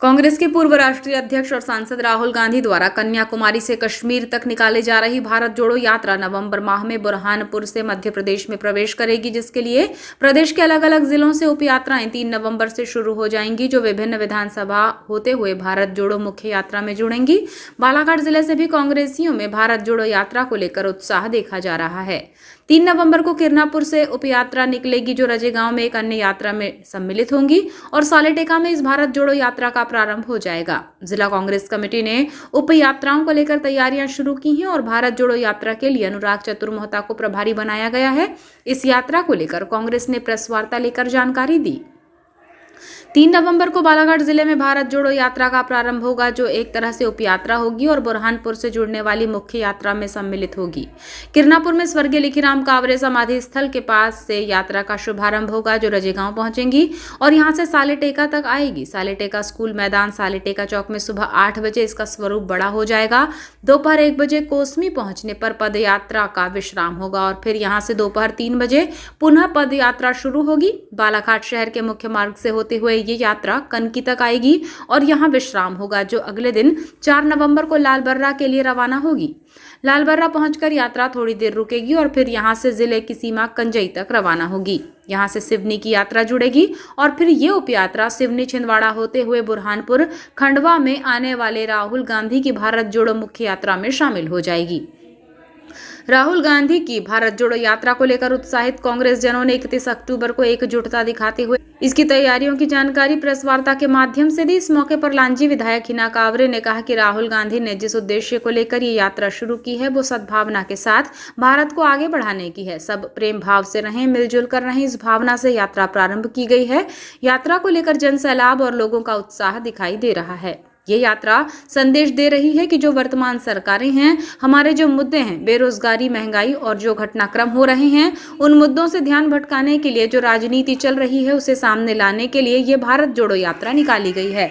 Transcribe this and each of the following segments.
कांग्रेस के पूर्व राष्ट्रीय अध्यक्ष और सांसद राहुल गांधी द्वारा कन्याकुमारी से कश्मीर तक निकाले जा रही भारत जोड़ो यात्रा नवंबर माह में बुरहानपुर से मध्य प्रदेश में प्रवेश करेगी, जिसके लिए प्रदेश के अलग अलग जिलों से उप यात्राएं 3 नवंबर से शुरू हो जाएंगी, जो विभिन्न विधानसभा होते हुए भारत जोड़ो मुख्य यात्रा में जुड़ेंगी। बालाघाट जिले से भी कांग्रेसियों में भारत जोड़ो यात्रा को लेकर उत्साह देखा जा रहा है। 3 नवंबर को किरनापुर से उप यात्रा निकलेगी, जो रजेगांव में एक अन्य यात्रा में सम्मिलित होंगी, और सालेटेका में इस भारत जोड़ो यात्रा का प्रारंभ हो जाएगा। जिला कांग्रेस कमेटी ने उप यात्राओं को लेकर तैयारियां शुरू की हैं और भारत जोड़ो यात्रा के लिए अनुराग चतुर्मोहता को प्रभारी बनाया गया है। इस यात्रा को लेकर कांग्रेस ने प्रेस वार्ता लेकर जानकारी दी। 3 नवंबर को बालाघाट जिले में भारत जोड़ो यात्रा का प्रारंभ होगा, जो एक तरह से उप यात्रा होगी और बुरहानपुर से जुड़ने वाली मुख्य यात्रा में सम्मिलित होगी। किरनापुर में स्वर्गीय लिखीराम कावरे समाधि स्थल के पास से यात्रा का शुभारंभ होगा, जो रजेगांव पहुंचेंगी और यहां से सालेटेका तक आएगी। सालेटेका स्कूल मैदान सालेटेका चौक में सुबह 8 बजे इसका स्वरूप बड़ा हो जाएगा। दोपहर 1 बजे कोसमी पहुंचने पर पद यात्रा का विश्राम होगा और फिर यहां से दोपहर 3 बजे पुनः पद यात्रा शुरू होगी। बालाघाट शहर के मुख्य मार्ग से होते हुए ये यात्रा कनकी तक आएगी और यहां विश्राम होगा, जो अगले दिन 4 नवंबर को लालबर्रा के लिए रवाना होगी। लालबर्रा पहुंचकर यात्रा थोड़ी देर रुकेगी और फिर यहां से जिले की सीमा कंजई तक रवाना होगी। यहां से सिवनी की यात्रा जुड़ेगी और फिर ये उप यात्रा सिवनी छिंदवाड़ा होते हुए बुरहानपुर खंडवा में आने वाले राहुल गांधी की भारत जोड़ो मुख्य यात्रा में शामिल हो जाएगी। राहुल गांधी की भारत जोड़ो यात्रा को लेकर उत्साहित कांग्रेस जनों ने 31 अक्टूबर को एकजुटता दिखाते हुए इसकी तैयारियों की जानकारी प्रेस वार्ता के माध्यम से दी। इस मौके पर लांजी विधायक हिना कावरे ने कहा कि राहुल गांधी ने जिस उद्देश्य को लेकर ये यात्रा शुरू की है, वो सद्भावना के साथ भारत को आगे बढ़ाने की है। सब प्रेम भाव से रहें, मिलजुल कर रहें, इस भावना से यात्रा प्रारंभ की गई है। यात्रा को लेकर जन सैलाब और लोगों का उत्साह दिखाई दे रहा है। ये यात्रा संदेश दे रही है कि जो वर्तमान सरकारें हैं, हमारे जो मुद्दे हैं, बेरोजगारी, महंगाई और जो घटनाक्रम हो रहे हैं, उन मुद्दों से ध्यान भटकाने के लिए जो राजनीति चल रही है, उसे सामने लाने के लिए ये भारत जोड़ो यात्रा निकाली गई है।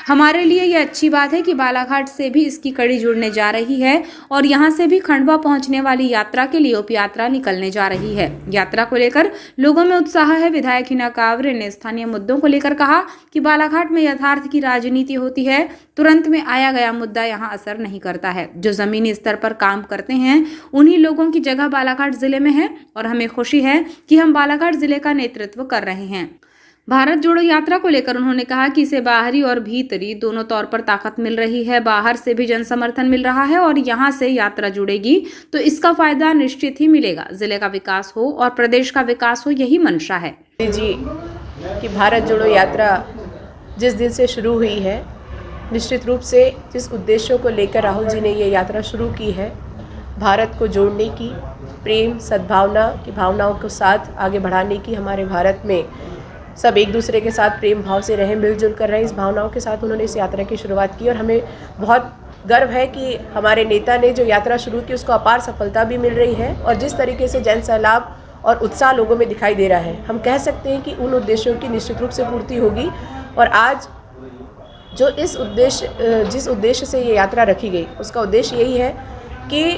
हमारे लिए यह अच्छी बात है कि बालाघाट से भी इसकी कड़ी जुड़ने जा रही है और यहां से भी खंडवा पहुंचने वाली यात्रा के लिए उप यात्रा निकलने जा रही है। यात्रा को लेकर लोगों में उत्साह है। विधायक हिना कावरे ने स्थानीय मुद्दों को लेकर कहा कि बालाघाट में यथार्थ की राजनीति होती है, तुरंत में आया गया मुद्दा यहाँ असर नहीं करता है। जो जमीनी स्तर पर काम करते हैं, उन्हीं लोगों की जगह बालाघाट जिले में है और हमें खुशी है कि हम बालाघाट जिले का नेतृत्व कर रहे हैं। भारत जोड़ो यात्रा को लेकर उन्होंने कहा कि इसे बाहरी और भीतरी दोनों तौर पर ताकत मिल रही है। बाहर से भी जन समर्थन मिल रहा है और यहाँ से यात्रा जुड़ेगी तो इसका फायदा निश्चित ही मिलेगा। जिले का विकास हो और प्रदेश का विकास हो, यही मंशा है। जी कि भारत जोड़ो यात्रा जिस दिन से शुरू हुई है, निश्चित रूप से जिस उद्देश्यों को लेकर राहुल जी ने ये यात्रा शुरू की है, भारत को जोड़ने की, प्रेम सद्भावना की भावनाओं को साथ आगे बढ़ाने की, हमारे भारत में सब एक दूसरे के साथ प्रेम भाव से रहें, मिलजुल कर रहें, इस भावनाओं के साथ उन्होंने इस यात्रा की शुरुआत की और हमें बहुत गर्व है कि हमारे नेता ने जो यात्रा शुरू की उसको अपार सफलता भी मिल रही है और जिस तरीके से जन सैलाब और उत्साह लोगों में दिखाई दे रहा है, हम कह सकते हैं कि उन उद्देश्यों की निश्चित रूप से पूर्ति होगी। और आज जो जिस उद्देश्य से ये यात्रा रखी गई, उसका उद्देश्य यही है कि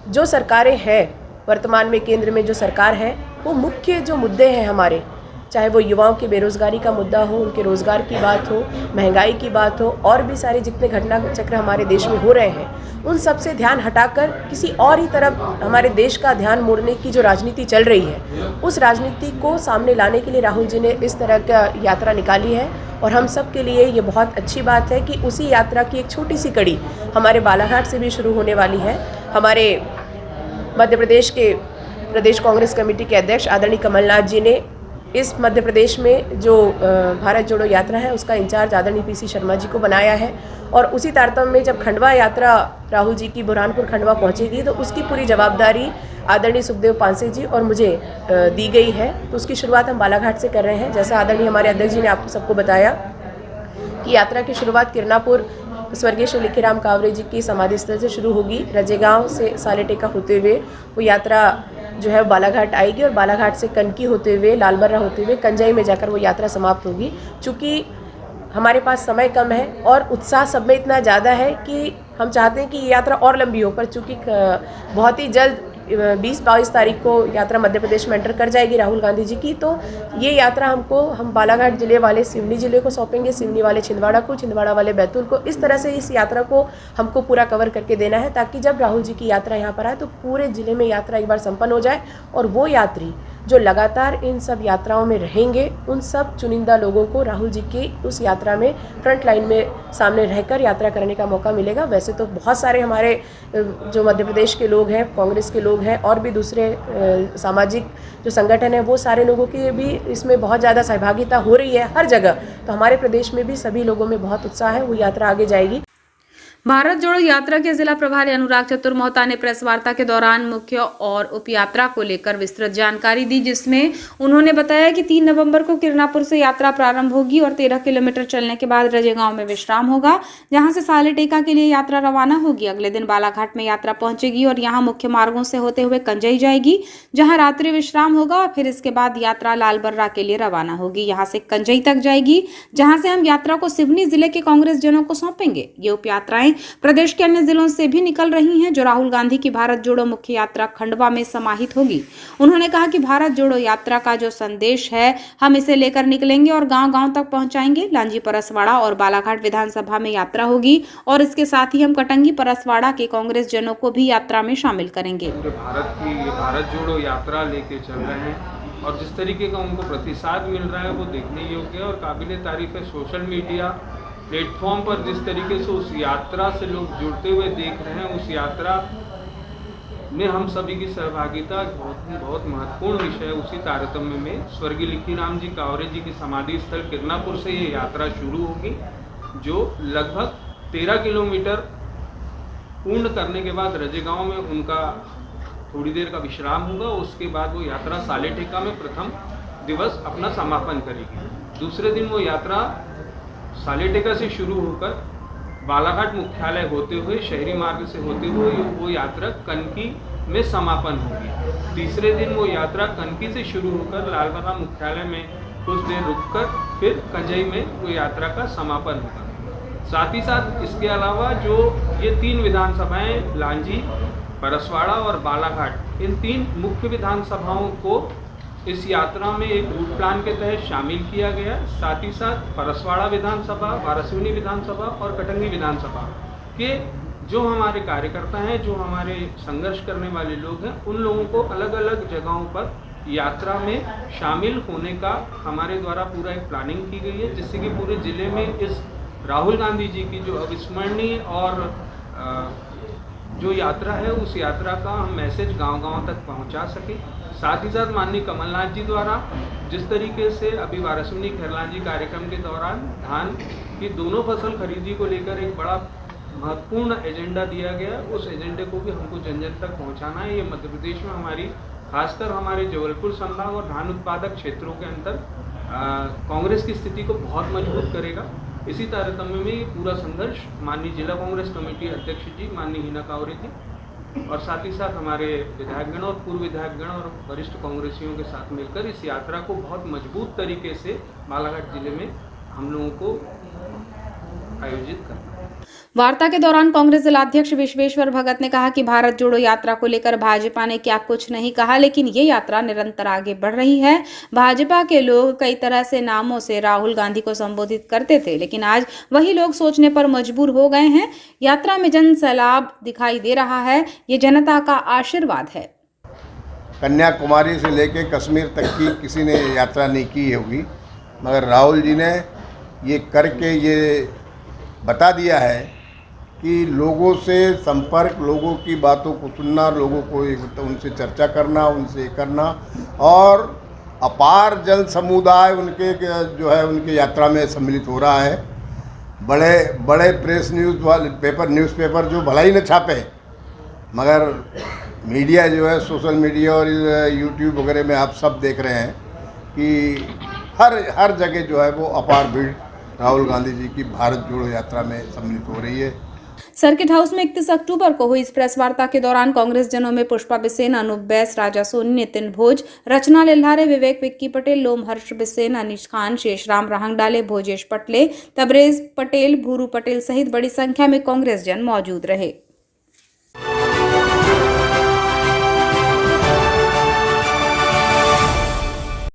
जो सरकारें हैं वर्तमान में, केंद्र में जो सरकार है, वो मुख्य जो मुद्दे हैं हमारे, चाहे वो युवाओं की बेरोज़गारी का मुद्दा हो, उनके रोज़गार की बात हो, महंगाई की बात हो, और भी सारे जितने घटना चक्र हमारे देश में हो रहे हैं, उन सब से ध्यान हटाकर किसी और ही तरफ हमारे देश का ध्यान मोड़ने की जो राजनीति चल रही है, उस राजनीति को सामने लाने के लिए राहुल जी ने इस तरह का यात्रा निकाली है। और हम सब के लिए ये बहुत अच्छी बात है कि उसी यात्रा की एक छोटी सी कड़ी हमारे बालाघाट से भी शुरू होने वाली है। हमारे मध्य प्रदेश के प्रदेश कांग्रेस कमेटी के अध्यक्ष आदरणीय कमलनाथ जी ने इस मध्य प्रदेश में जो भारत जोड़ो यात्रा है, उसका इंचार्ज आदरणीय पीसी शर्मा जी को बनाया है और उसी तारतम्य में जब खंडवा यात्रा राहुल जी की बुरहानपुर खंडवा पहुंचेगी तो उसकी पूरी जवाबदारी आदरणीय सुखदेव पांसे जी और मुझे दी गई है। तो उसकी शुरुआत हम बालाघाट से कर रहे हैं। जैसा आदरणीय हमारे अध्यक्ष जी ने आपको सबको बताया कि यात्रा की शुरुआत किरनापुर स्वर्गीय श्री लिखीराम कावरे जी की समाधि स्थल से शुरू होगी। रजेगांव से सालेटेका होते हुए वो यात्रा जो है बालाघाट आएगी और बालाघाट से कनकी होते हुए, लालबर्रा होते हुए कंजई में जाकर वो यात्रा समाप्त होगी। चूँकि हमारे पास समय कम है और उत्साह सब में इतना ज़्यादा है कि हम चाहते हैं कि ये यात्रा और लंबी हो, पर चूँकि बहुत ही जल्द 20-22 तारीख को यात्रा मध्य प्रदेश में एंटर कर जाएगी राहुल गांधी जी की। तो ये यात्रा हम बालाघाट जिले वाले सिवनी जिले को सौंपेंगे, सिवनी वाले छिंदवाड़ा को, छिंदवाड़ा वाले बैतूल को। इस तरह से इस यात्रा को हमको पूरा कवर करके देना है, ताकि जब राहुल जी की यात्रा यहाँ पर आए तो पूरे जिले में यात्रा एक बार संपन्न हो जाए और वो यात्री जो लगातार इन सब यात्राओं में रहेंगे, उन सब चुनिंदा लोगों को राहुल जी की उस यात्रा में फ्रंट लाइन में सामने रहकर यात्रा करने का मौका मिलेगा। वैसे तो बहुत सारे हमारे जो मध्य प्रदेश के लोग हैं, कांग्रेस के लोग हैं और भी दूसरे सामाजिक जो संगठन है, वो सारे लोगों की भी इसमें बहुत ज़्यादा सहभागिता हो रही है हर जगह। तो हमारे प्रदेश में भी सभी लोगों में बहुत उत्साह है, वो यात्रा आगे जाएगी। भारत जोड़ो यात्रा के जिला प्रभारी अनुराग चतुर्मोहता ने प्रेस वार्ता के दौरान मुख्य और उपयात्रा को लेकर विस्तृत जानकारी दी, जिसमें उन्होंने बताया कि 3 नवंबर को किरनापुर से यात्रा प्रारंभ होगी और 13 किलोमीटर चलने के बाद रजेगांव में विश्राम होगा, जहां से सालेटेका के लिए यात्रा रवाना होगी। अगले दिन बालाघाट में यात्रा पहुंचेगी और यहां मुख्य मार्गों से होते हुए कंजई जाएगी, जहां रात्रि विश्राम होगा और फिर इसके बाद यात्रा लालबर्रा के लिए रवाना होगी। यहां से कंजई तक जाएगी, जहां से हम यात्रा को सिवनी जिले के कांग्रेस जनों को सौंपेंगे। ये उपयात्राएं प्रदेश के अन्य जिलों से भी निकल रही हैं, जो राहुल गांधी की भारत जोड़ो मुख्य यात्रा खंडवा में समाहित होगी। उन्होंने कहा कि भारत जोड़ो यात्रा का जो संदेश है, हम इसे लेकर निकलेंगे और गांव-गांव तक पहुंचाएंगे। लांजी परसवाड़ा और बालाघाट विधानसभा में यात्रा होगी और इसके साथ ही हम कटंगी परसवाड़ा के कांग्रेस जनों को भी यात्रा में शामिल करेंगे। भारत जोड़ो यात्रा लेके चल रहे हैं और जिस तरीके का उनको प्रतिसाद मिल रहा है वो देखने योग्य है और काबिले तारीफ है। सोशल मीडिया प्लेटफॉर्म पर जिस तरीके से उस यात्रा से लोग जुड़ते हुए देख रहे हैं, उस यात्रा में हम सभी की सहभागिता बहुत महत्वपूर्ण विषय है। उसी तारतम्य में स्वर्गीय लिखीराम जी कावरे जी की समाधि स्थल किरनापुर से ये यात्रा शुरू होगी, जो लगभग 13 किलोमीटर पूर्ण करने के बाद रजेगांव में उनका थोड़ी देर का विश्राम होगा। उसके बाद वो यात्रा सालेटेका में प्रथम दिवस अपना समापन करेगी। दूसरे दिन वो यात्रा सालेटेका से शुरू होकर बालाघाट मुख्यालय होते हुए शहरी मार्ग से होते हुए वो यात्रा कनकी में समापन होगी। तीसरे दिन वो यात्रा कनकी से शुरू होकर लालबर्रा मुख्यालय में कुछ देर रुककर फिर कंजई में वो यात्रा का समापन होगा। साथ ही साथ इसके अलावा जो ये 3 विधानसभाएं लांजी, परसवाड़ा और बालाघाट, इन 3 मुख्य विधानसभाओं को इस यात्रा में एक रूट प्लान के तहत शामिल किया गया। साथ ही साथ परसवाड़ा विधानसभा, वारासिवनी विधानसभा और कटंगी विधानसभा के जो हमारे कार्यकर्ता हैं, जो हमारे संघर्ष करने वाले लोग हैं, उन लोगों को अलग अलग जगहों पर यात्रा में शामिल होने का हमारे द्वारा पूरा एक प्लानिंग की गई है, जिससे कि पूरे ज़िले में इस राहुल गांधी जी की जो अविस्मरणीय और जो यात्रा है, उस यात्रा का हम मैसेज गांव-गांव तक पहुंचा सके। साथ ही साथ माननीय कमलनाथ जी द्वारा जिस तरीके से अभी वारासिवनी खैरलांजी कार्यक्रम के दौरान धान की दोनों फसल खरीदी को लेकर एक बड़ा महत्वपूर्ण एजेंडा दिया गया, उस एजेंडे को भी हमको जन जन तक पहुंचाना है। ये मध्य प्रदेश में हमारी, खासकर हमारे जबलपुर संभाग और धान उत्पादक क्षेत्रों के अंदर कांग्रेस की स्थिति को बहुत मजबूत करेगा। इसी तारतम्य में ये पूरा संघर्ष माननीय जिला कांग्रेस कमेटी अध्यक्ष जी माननीय हिना कावरे जी और साथ ही साथ हमारे विधायकगण और पूर्व विधायकगण और वरिष्ठ कांग्रेसियों के साथ मिलकर इस यात्रा को बहुत मजबूत तरीके से बालाघाट जिले में हम लोगों को आयोजित करना है। वार्ता के दौरान कांग्रेस जिलाध्यक्ष विश्वेश्वर भगत ने कहा कि भारत जोड़ो यात्रा को लेकर भाजपा ने क्या कुछ नहीं कहा, लेकिन ये यात्रा निरंतर आगे बढ़ रही है। भाजपा के लोग कई तरह से नामों से राहुल गांधी को संबोधित करते थे, लेकिन आज वही लोग सोचने पर मजबूर हो गए हैं। यात्रा में जन सैलाब दिखाई दे रहा है, ये जनता का आशीर्वाद है। कन्याकुमारी से लेकर कश्मीर तक की किसी ने यात्रा नहीं की होगी, मगर राहुल जी ने ये करके ये बता दिया है कि लोगों से संपर्क, लोगों की बातों को सुनना, लोगों को उनसे चर्चा करना, उनसे करना और अपार जन समुदाय उनके जो है उनके यात्रा में सम्मिलित हो रहा है। बड़े बड़े प्रेस न्यूज़ वाले न्यूज़पेपर जो भला ही न छापे, मगर मीडिया जो है सोशल मीडिया और यूट्यूब वगैरह में आप सब देख रहे हैं कि हर जगह जो है वो अपार भीड़ राहुल गांधी जी की भारत जोड़ो यात्रा में सम्मिलित हो रही है। सर्किट हाउस में 31 अक्टूबर को हुई इस प्रेस वार्ता के दौरान कांग्रेस जनों में पुष्पा बिसेन, अनूप बैस, राजा सोनी, नितिन भोज, रचना लिल्हारे, विवेक विक्की पटेल, लोम हर्ष बिसेन, अनीश खान, शेषराम राहंगडाले, भोजेश पटले, तबरेज पटेल, भूरू पटेल सहित बड़ी संख्या में कांग्रेस जन मौजूद रहे।